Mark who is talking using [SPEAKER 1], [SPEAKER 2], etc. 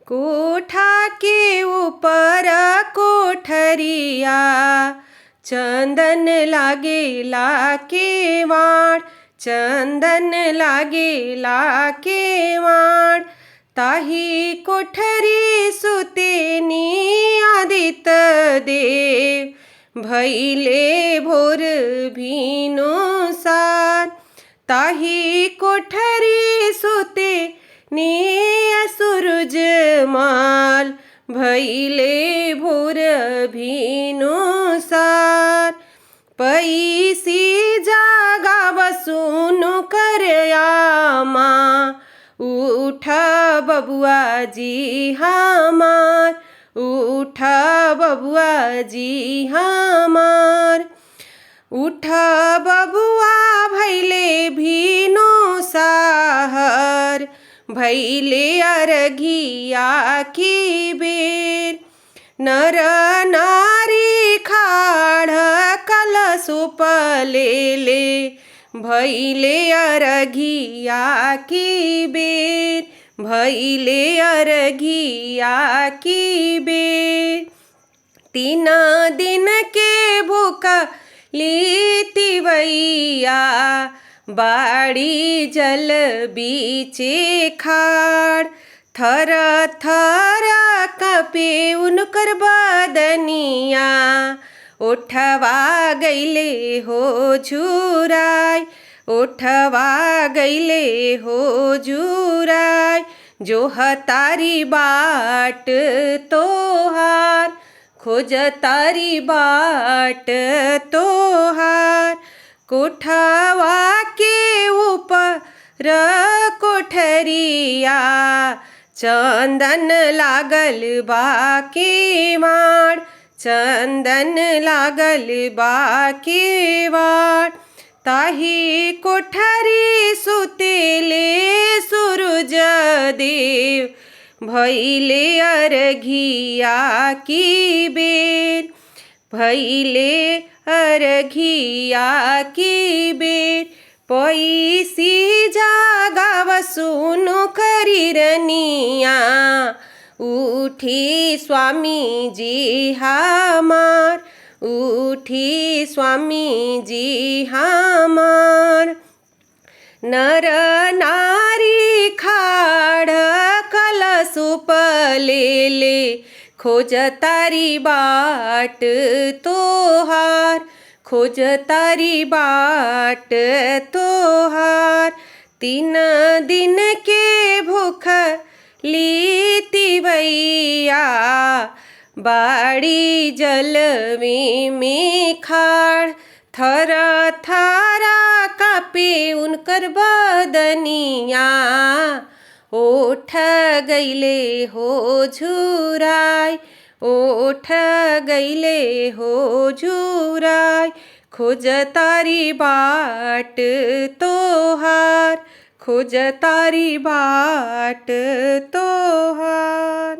[SPEAKER 1] कोठा के ऊपर कोठरिया, चंदन लागेला केवाड़, चंदन लागेला केवाड़। ताही कोठरी सुतेनी आदित्य देव, भैले भोर भीनो सार। ताही कोठरी सुते नी सूरज माल, भैले भोर भीनो सार। पैसी जागा बसून करयामा, उठा बबुआ जी हमार, उठा बबुआ जी हमार। उठा बबुआ भैले भीनो साहर, भैले अरघिया की बेर। नर नारी खाड़ कलशुप लेले, भैले अरघिया की बेर, भैले अरघिया की बेर। 3 दिन के भूखा लितिवैया, बाड़ी जल बीचे खाड़। थर थर कपे उनकर बदनिया, ओठवा गैले हो झुराय, ओठवा गैले हो झुराय। जो हतारी बाट तोहार, खोज तारी बाट तोहार। कोठवा के ऊपर कोठरिया, चंदन लागल बा केवाड़, चंदन लागल बा केवाड़। ताही कोठरी सुतेले सूरज देव, भैले अरघिया की बेर, भैले अरघिया की बेर। पैसी जागा बसून करिरनिया, उठी स्वामी जी हमार, उठी स्वामी जी हमार। नर नारी खाड़ कलशुप लेले, खोज तारी बाट तोहार, खोज तारी बाट तोहार। 3 दिन के भूख लितिवैया, बाड़ी जलवी में खाड़। थर थर कापे उनकर बदनिया, ओठ गैले हो झुराय, ओठ गैले हो झुराय। खोज तारी बाट तोहार, खोज तारी बाट तोहार।